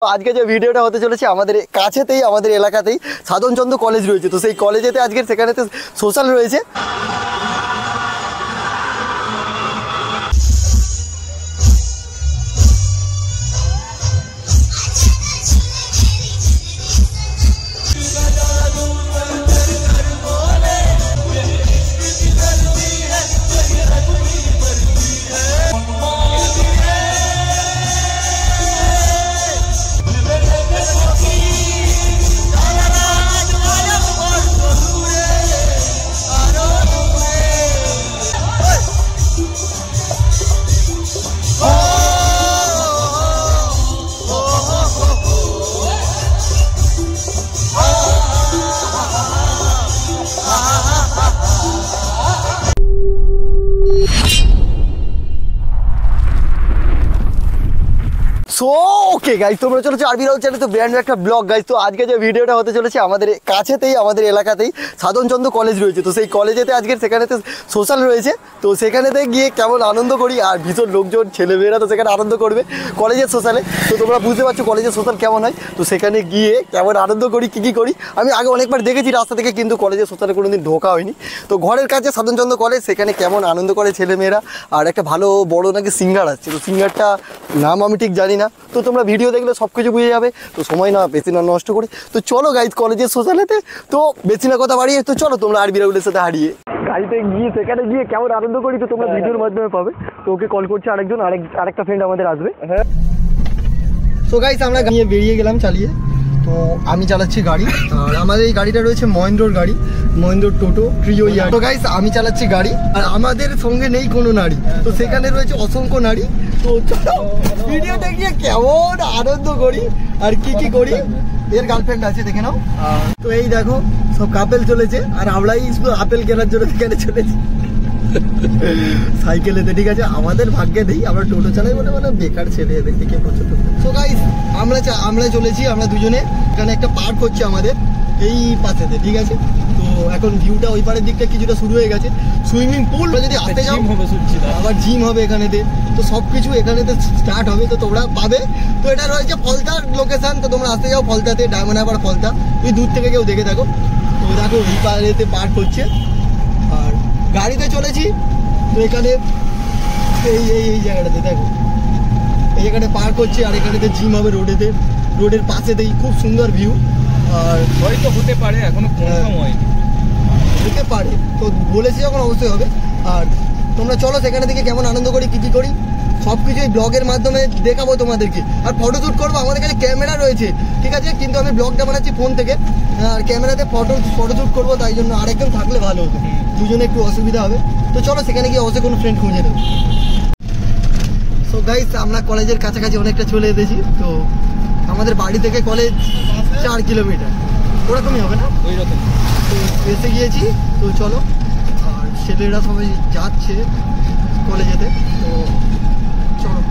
আজকে যে ভিডিওটা হতে চলেছে আমাদের কাছেতেই আমাদের এলাকাতেই সাধনচন্দ্র কলেজ রয়েছে। তো সেই কলেজেতে আজকে সেখানেতে সোশ্যাল রয়েছে। ওকে গাইস, তোমরা চলেছো আরবি রাউল চ্যানেলে। তো ব্র্যান্ড একটা ব্লগ গাইস। তো আজকে যে ভিডিওটা হতে চলেছে আমাদের কাছেতেই আমাদের এলাকাতেই সাধনচন্দ্র কলেজ রয়েছে। তো সেই কলেজেতে আজকে সেখানেতে সোশ্যাল রয়েছে। তো সেখানেতে গিয়ে কেমন আনন্দ করি, আর ভীষণ লোকজন ছেলেমেয়েরা তো সেখানে আনন্দ করবে কলেজের সোশ্যালে। তো তোমরা বুঝতে পারছো কলেজের সোশ্যাল কেমন হয়। তো সেখানে গিয়ে কেমন আনন্দ করি, কী করি আমি আগে অনেকবার দেখেছি রাস্তা থেকে, কিন্তু কলেজের সোশ্যালে কোনো দিন ঢোকা হয়নি। তো ঘরের কাছে সাধনচন্দ্র কলেজ, সেখানে কেমন আনন্দ করে ছেলেমেয়েরা। আর একটা ভালো বড় নাকি সিঙ্গার আছে, তো সিঙ্গারটা নাম আমি ঠিক জানি না। তো তোমরা ভিডিও দেখলে সব কিছু বুঝে যাবে। তো সময় না বেশি না নষ্ট করে তো চলো গাইজ কলেজের সোশ্যালেতে। তো বেশি না কথা বাড়িয়ে তো চলো তোমরা আরবি রাউলের সাথে হারিয়ে গাড়িতে গিয়ে সেখানে গিয়ে কেমন আনন্দ করি তো তোমরা ভিডিওর মাধ্যমে পাবে। তো ওকে কল করছে আরেকজন, আরেকটা ফ্রেন্ড আমাদের আসবে। হ্যাঁ, তো গাইজ আমরা নিয়ে বেরিয়ে গেলাম চালিয়ে। তো আমি চালাচ্ছি গাড়ি, আর আমাদের এই গাড়িটা রয়েছে মহেন্দ্রর গাড়ি, মহেন্দ্র টোটো ট্রিও ইয়ার। তো গাইজ আমি চালাচ্ছি গাড়ি, আর আমাদের সঙ্গে নেই কোনো নারী। তো সেখানে রয়েছে অসংখ্য নারী। তো ভিডিওটা গিয়ে কেমন আনন্দ করি আর কি করি। এর গার্লফ্রেন্ড আছে দেখে নাও। তো এই দেখো সব কাপেল চলেছে, আর আমরাই শুধু আপেল কেনার জন্য সেখানে চলেছি সাইকেলেতে। ঠিক আছে, আমাদের ভাগ্যে নেই, আমরা টোটো চালাই বলে মানে বেকার ছেলে এদেরকে কে পছন্দ। তো গাইস আমরা চলেছি, আমরা দুজনে এখানে একটা পার্ক হচ্ছে আমাদের এই পাশেতে। ঠিক আছে, তো এখন ভিউটা ওই পাড়ের দিকটা কিছুটা শুরু হয়ে গেছে। সুইমিং পুল যদি আসতে যাও আবার জিম হবে এখানেতে। তো সব কিছু এখানেতে স্টার্ট হবে, তো তোমরা পাবে। তো এটা রয়েছে ফলতার লোকেশন। তো তোমরা আসতে যাও ফলতাতে, ডায়মন্ড হারবার ফলতা, তুই দূর থেকে কেউ দেখে থাকো। তো দেখো এই পাড়েতে পার্ক হচ্ছে, আর গাড়িতে চলেছি। তো এখানে এই জায়গাটাতে দেখো, এই জায়গাটা পার্ক হচ্ছে, আর এখানেতে জিম হবে রোডের পাশেতেই। খুব সুন্দর ভিউ। আর হয়তো হতে পারে, এখনো কনফার্ম হয়নি, হতে পারে। তো বলেছি যখন অবশ্যই হবে। আর তোমরা চলো সেখানে থেকে কেমন আনন্দ করি, কী করি সব কিছু এই ব্লগের মাধ্যমে দেখাবো তোমাদেরকে। আর ফটোশ্যুট করবো, আমাদের কাছে ক্যামেরা রয়েছে ঠিক আছে, কিন্তু আমি ব্লগটা বানাচ্ছি ফোন থেকে, আর ক্যামেরাতে ফটোশ্যুট করবো। তাই জন্য আরেকজন থাকলে ভালো হতো, দুজনে একটু অসুবিধা হবে। তো চলো সেখানে গিয়ে অবশ্যই কোনো ফ্রেন্ড খুঁজে নেবো। সো গাইস আমরা কলেজের কাছাকাছি অনেকটা চলে এসেছি। তো আমাদের বাড়ি থেকে কলেজ 4 কিলোমিটার ওরকমই হবে না, ওই রকম। তো এসে গিয়েছি। তো চলো, আর ছেলেরা সবাই যাচ্ছে কলেজেতে। তো চলো,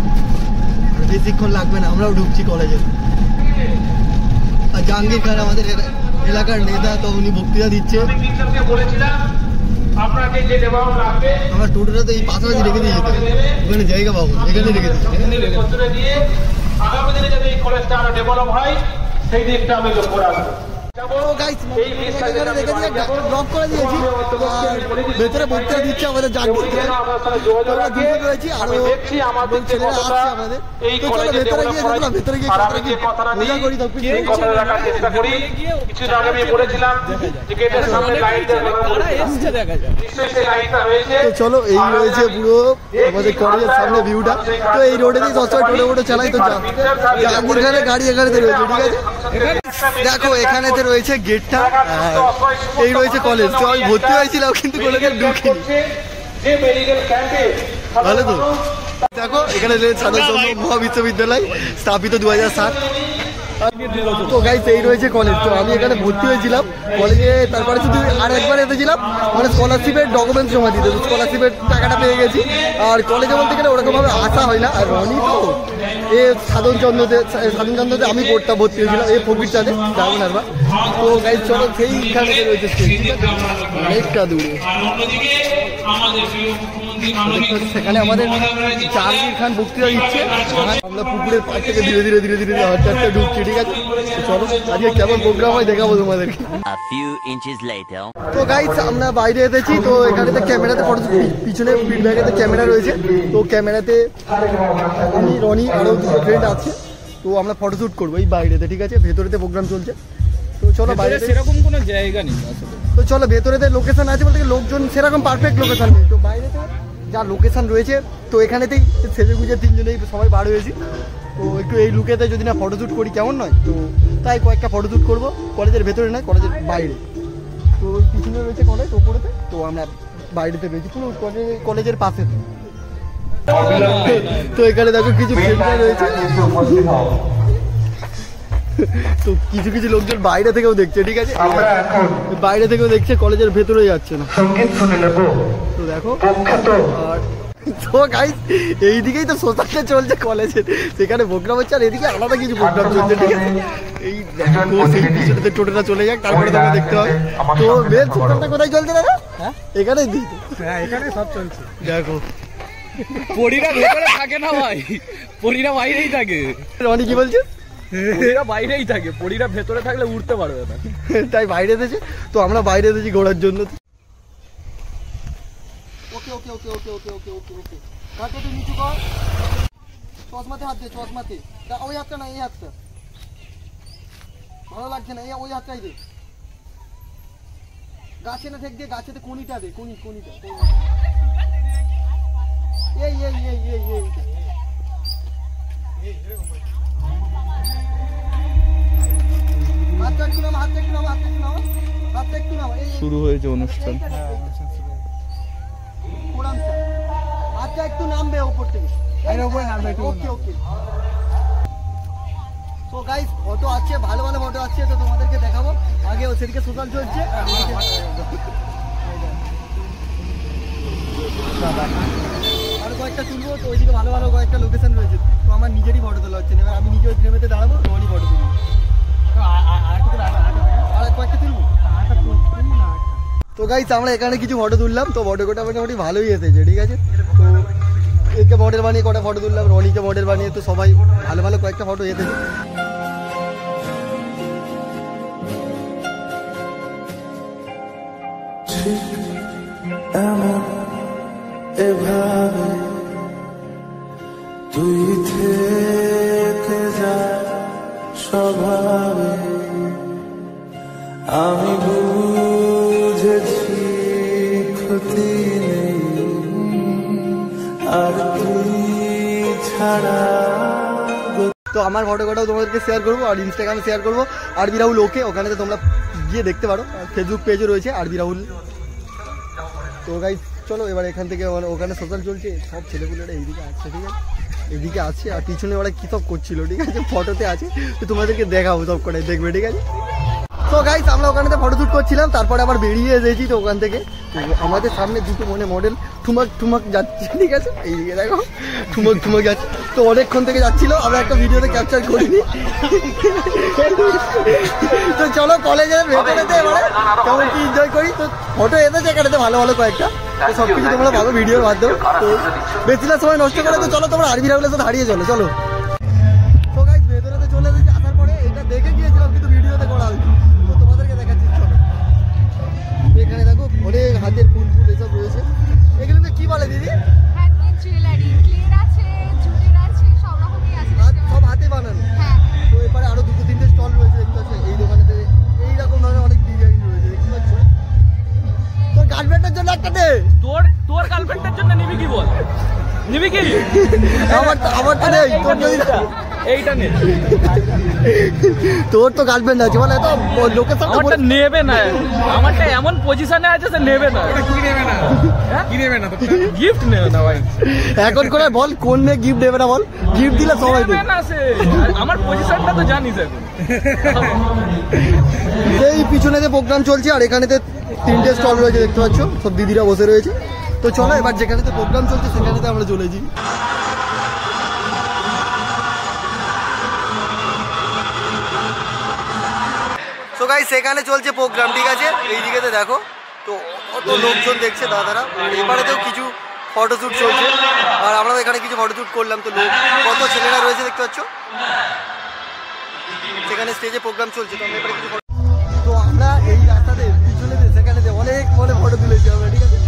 আর বেশিক্ষণ লাগবে না, আমরাও ঢুকছি কলেজে। আর জাহাঙ্গীর খান আমাদের এলাকার নেতা, তো উনি বক্তৃতা দিচ্ছে। আমার টোটোটা তো এই পাশাপাশি রেখে দিয়ে যেতে, ওখানে জায়গা পাবো, এখানে রেখে দিচ্ছি। আগামী দিনে যাতে এই কলেজটা আরো ডেভেলপ হয় সেই দিকটা আমি লক্ষ্য রাখবো। ভেতরে বক্তৃতা দিচ্ছে আমাদের জাহাঙ্গীর খান, রয়েছি আরো ছেলেরা আসছে আমাদের। তো চলো ভেতরে গিয়ে দেখলাম, ভেতরে গিয়ে মজা করি সব কিছু। তো চলো, এই রয়েছে পুরো আমাদের কলেজের সামনে ভিউটা। তো এই রোডে দিয়ে সবসময় টোটো চালাই। তো জাহাঙ্গীর খানের গাড়ি এখানেতে রয়েছে। ঠিক আছে, দেখো এখানেতে রয়েছে গেটটা, এই রয়েছে কলেজ। তো আমি ভর্তি হয়েছিলাম কিন্তু কলেজে ঢুকিনি। ভালো তো দেখো এখানে সাধনচন্দ্র মহাবিশ্ববিদ্যালয় স্থাপিত 2007। তো গাইস এই রয়েছে কলেজ। তো আমি এখানে ভর্তি হয়েছিলাম কলেজে, তারপরে শুধু আর একবার এসেছিলাম মানে স্কলারশিপের ডকুমেন্টস জমা দিতে। তো স্কলারশিপের টাকাটা পেয়ে গেছি। আর কলেজে বলতে গেলে ওরকমভাবে আসা হয় না। আর রনি তো এ সাধনচন্দ্রতে আমি পড়তাম, ভর্তি হয়েছিলাম এই ফকির চাঁদে ডায়মন্ড হারবার। তো গাইস চলো সেইখানে রয়েছে অনেকটা দূরে। সেখানে আমাদের জাহাঙ্গীর খান বক্তৃতা দিচ্ছে। আমরা পুকুরের পাশ থেকে ধীরে ধীরে ধীরে ধীরে হাঁটতে হাঁটতে ঢুকছি, ঠিক আছে? চলো আজকে কেমন প্রোগ্রাম হয় দেখাবো তোমাদেরকে। তো গাইস আমরা বাইরে এসেছি, তো এখানে তো ক্যামেরাতে ফটো, পিছনে ফিডব্যাকেতে ক্যামেরা রয়েছে, তো ক্যামেরাতে আমি রনি আরও দুটো ফ্রেন্ড আছে, তো আমরা ফটোশ্যুট করবো এই বাইরেতে, ঠিক আছে? ভেতরেতে প্রোগ্রাম চলছে, তো চলো বাইরে। সেরকম কোনো জায়গা নেই আসলে, তো চলো ভেতরেতে লোকেশন আছে বলতে লোকজন সেরকম পারফেক্ট লোকেশন নেই, তো বাইরেতে যা লোকেশন রয়েছে তো এখানেতেই সেজে গুজে তিনজনেই সবাই বার হয়েছি, তো একটু এই লুকেতে যদি না ফটোশ্যুট করি কেমন নয়, তো তাই কয়েকটা ফটোশ্যুট করবো কলেজের ভেতরে নয়, কলেজের বাইরে। তো ওই পিছনে রয়েছে কলেজ ওপরেতে, তো আমরা বাইরেতে রয়েছি পুরো কলেজের পাশে। তো এখানে দেখো কিছু ফ্রেন্ডরা রয়েছে, তো কিছু কিছু লোকজন বাইরে থেকেও দেখছে, ঠিক আছে? বাইরে থেকেও দেখছে, কলেজের ভেতরে যাচ্ছে না। তো দেখো আর তো গাইস এইদিকেই তো সোশ্যালটা চলছে কলেজের, সেখানে প্রোগ্রাম হচ্ছে, আর এদিকে আলাদা কিছু প্রোগ্রাম চলছে, ঠিক আছে? এই দেখো সেই পিছনেতে টোটোটা চলে যাক, তারপরে তোমরা দেখতে হবে। তো মেন প্রোগ্রামটা কোথায় চলছে দাদা? হ্যাঁ এখানেই দিই, হ্যাঁ এখানে সব চলছে। দেখো পরীরা ভেতরে থাকে না ভাই, পরীরা বাইরেই থাকে। রনি কি বলছে? পরীরা বাইরেই থাকে, পরীরা ভেতরে থাকলে উঠতে পারবে না, তাই বাইরে এসেছে, তো আমরা বাইরে এসেছি ঘোরার জন্য। ওকে ওকে ওকে ওকে ওকে ওকে ওকে ওকে কাকে তুই নিচু কর, চশমাতে হাত দে, চশমাতে। ওই হাতটা না, এই হাতটা ভালো লাগছে না, ওই হাতটাই দে। গাছে না ঠেক দিয়ে, গাছেতে কোনিটা দে, কোনিটা এই এই এই এই এইটা। হাতটা একটু নামা, হাতটা একটু নামা, হাতটা একটু নামা, হাতটা একটু নামা। শুরু হয়েছে অনুষ্ঠান। আচ্ছা একটু নামবে উপর থেকে, ওকে ওকে। তো গাইস ফটো আছে, ভালো ভালো ফটো আছে, তো তোমাদেরকে দেখাবো। আগে সেদিকে সোশ্যাল চলছে, আর কয়েকটা তুলবো, তো ওইদিকে ভালো ভালো কয়েকটা লোকেশন রয়েছে, তো আমার নিজেরই ফটো তোলা হচ্ছে না, এবার আমি নিজে ওই ফ্রেমেতে দাঁড়াবো, তোমারই ফটো তুলবো। আর কয়েকটা তুলবো। তো গাইস আমরা এখানে কিছু ফটো তুললাম, তো ফটোটা মোটামুটি ভালোই এসেছে, ঠিক আছে? তো একে মডেল বানিয়ে কটা ফটো তুললাম, রনিকে মডেল বানিয়ে, তো সবাই ভালো ভালো কয়েকটা ফটো এসেছে। এভাবে তুই থেকে যা স্বভাবে, আমি বুঝেছি ক্ষতি নেই আর তুই ছাড়া। তো আমার ফটোটাও তোমাদেরকে শেয়ার করবো, আর ইনস্টাগ্রামে শেয়ার করবো আরবি রাহুল ওকে, ওখানে তো তোমরা গিয়ে দেখতে পারো, ফেসবুক পেজও রয়েছে আরবি রাহুল। তো গাইস চলো এবার এখান থেকে, ওখানে সোশ্যাল চলছে, সব ছেলেগুলোরা এইদিকে আসছে, ঠিক আছে? এদিকে আছে, আর পিছনে ওরা কী সব করছিল, ঠিক আছে? ফটোতে আছে, তো তোমাদেরকে দেখাবো, সব করে দেখবে, ঠিক আছে? তো গাইস আমরা ওখানে ফটো শ্যুট করছিলাম, তারপরে আবার বেরিয়ে এসেছি, তো ওখান থেকে আমাদের সামনে দুটো মডেল ঠুমক যাচ্ছে, ঠিক আছে? এইদিকে দেখো ঠুমক যাচ্ছে, তো অনেকক্ষণ থেকে যাচ্ছিল, আমরা একটা ভিডিওতে ক্যাপচার করিনি। তো চলো কলেজের ভেতরেতে এবারে কেমন কি এনজয় করি, তো ফটো এসেছে এখানে ভালো ভালো কয়েকটা, তো সব কিছু তোমরা পাবো ভিডিওর মাধ্যমে। তো বেশি না সময় নষ্ট করে, তো চলো তোমরা আরবি রাহুলের সাথে হারিয়ে চলো। তো গাইস ভেতরেতে চলে এসেছি, আসার পরে এটা দেখে গিয়েছিলাম কিন্তু ভিডিওতে করা হয়েছে, তো তোমাদেরকে দেখাচ্ছি। চলো এখানে দেখো অনেক হাতের ফুল এসব রয়েছে, এগুলো কি বলে দিদি? হ্যান্ডমেড জুয়েলারি, ক্লের আছে, জুটের আছে, সব রকমই আছে। সব হাতে বানানো। হ্যাঁ। তো এবারে আরো দুটো তিনটে স্টল রয়েছে, দেখতে পাচ্ছ এই দোকানেতে এইরকম ধরনের অনেক ডিজাইন রয়েছে, দেখতে পাচ্ছ? তোর গার্লফ্রেন্ডের জন্য একটা দে। তোর গার্লফ্রেন্ডের জন্য নিবি কি বল? নিবি কি? আমারটা নেই, তোর যদি এইটা নে। তোর তো গার্লফ্রেন্ড আছে বলে, তো লোকেশন আমারটা নেবে না, আমারটা এমন পজিশনে আছে যে নেবে না। কি নেবে না? কি নেবে না? গিফট নেবে না ভাই। এখন করে বল কোন মেয়ে গিফট দেবে না বল? গিফট দিলে সবাই দেবে না, সে আমার পজিশনটা তো জানিস এখন। এই পিছনে যে প্রোগ্রাম চলছে, আর এখানেতে তিনটে স্টল রয়েছে, দেখতে পাচ্ছ সব দিদিরা বসে রয়েছে। তো চলো এবার যেখানেতে প্রোগ্রাম চলছে সেখানেতে আমরা চলেছি। তো গাইস সেখানে চলছে প্রোগ্রাম, ঠিক আছে? এইদিকে দেখো, তো অত লোকজন দেখছে দাদারা, আর এবারেতেও কিছু ফটোশ্যুট চলছে আর আমরাও এখানে কিছু ফটোশ্যুট করলাম। তো কত ছেলেরা রয়েছে দেখতে পাচ্ছ, সেখানে স্টেজে প্রোগ্রাম চলছে। তো আমরা এবারে কিছু তো আমরা এই রাস্তাতে পিছনে সেখানে অনেক ফটো তুলেছি আমরা, ঠিক আছে।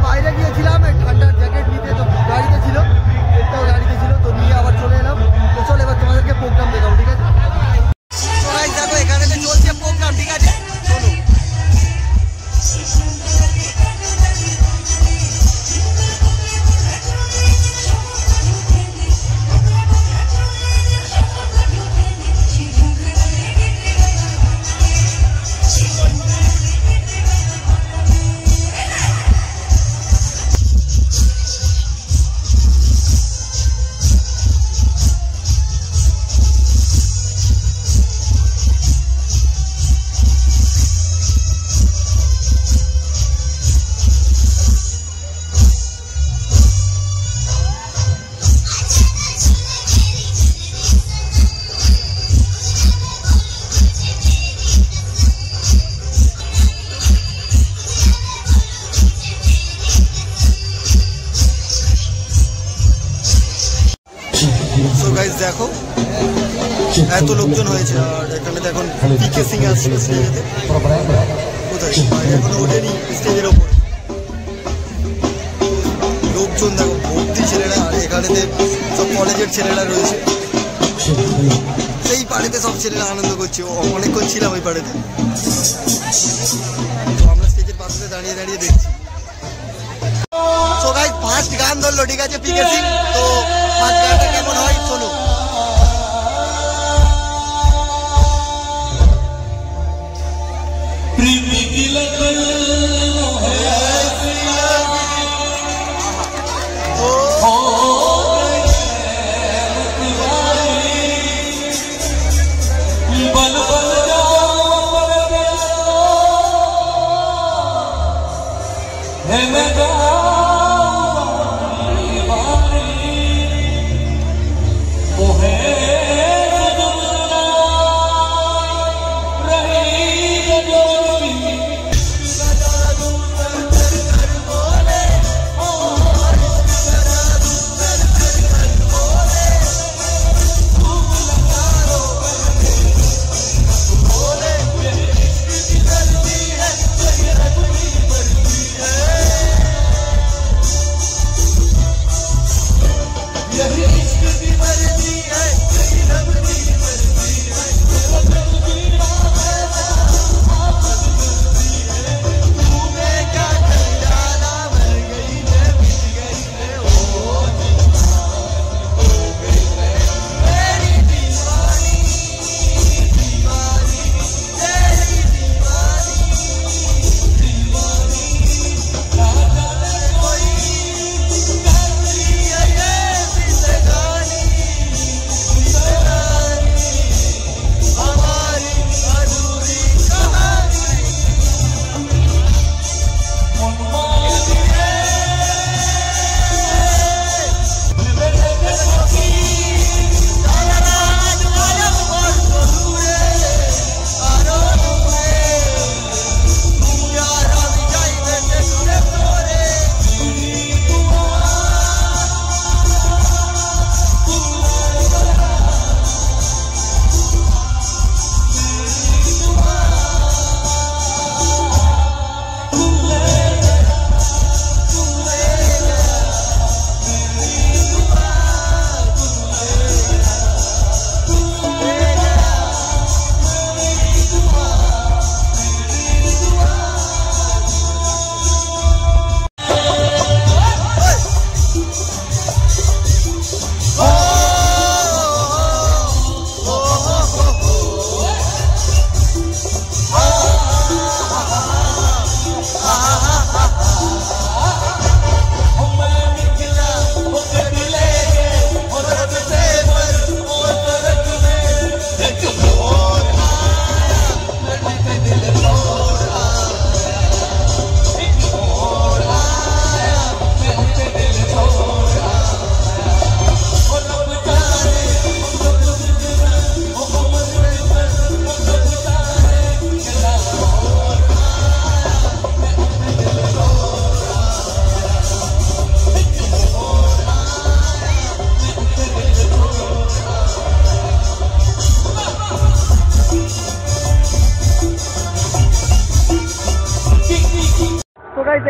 বাইরে গিয়েছিলাম ঠান্ডার জ্যাকেট নিতে, তো গাড়িতে ছিল, এটাও গাড়িতে ছিল, তো নিয়ে আবার চলে এলাম। তো চল এবার তোমাদেরকে প্রোগ্রাম দেখাবো, ঠিক আছে। দেখো এখানে চলছে প্রোগ্রাম, ঠিক আছে, শোনো। দেখো এত লোকজন হয়েছে, আর এখানে তো এখন পিকে সিং আসছে স্টেজেতে। কোথায় এখন ওঠেনি স্টেজের ওপর, লোকজন দেখো ভর্তি ছেলেরা। আর এখানেতে সব কলেজের ছেলেরা রয়েছে, সেই পাড়েতে সব ছেলেরা আনন্দ করছে। অনেকক্ষণ ছিলাম ওই পাড়েতে, তো আমরা স্টেজের পাশে দাঁড়িয়ে দাঁড়িয়ে দেখছি। তো গাইস ফার্স্ট গান ধরলো, ঠিক আছে, পিকে সিং। তো ফার্স্ট গানটা কেমন হয় শোনো।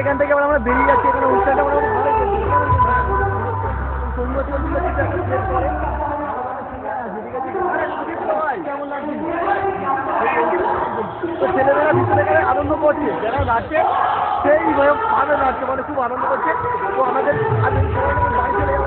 এখান থেকে আবার আমরা বেরিয়ে যাচ্ছি। এখানে অনুষ্ঠানটা মোটামুটি ভালোই চলছে। সৌন্দর্য কেমন লাগছে? ছেলেমেয়েরা ভিতরে গেলে আনন্দ করছে, যারা নাচছে সেই ভাবে নাচছে, মানে খুব আনন্দ করছে। তো আমাদের আজ বাড়ি চলে যাবো।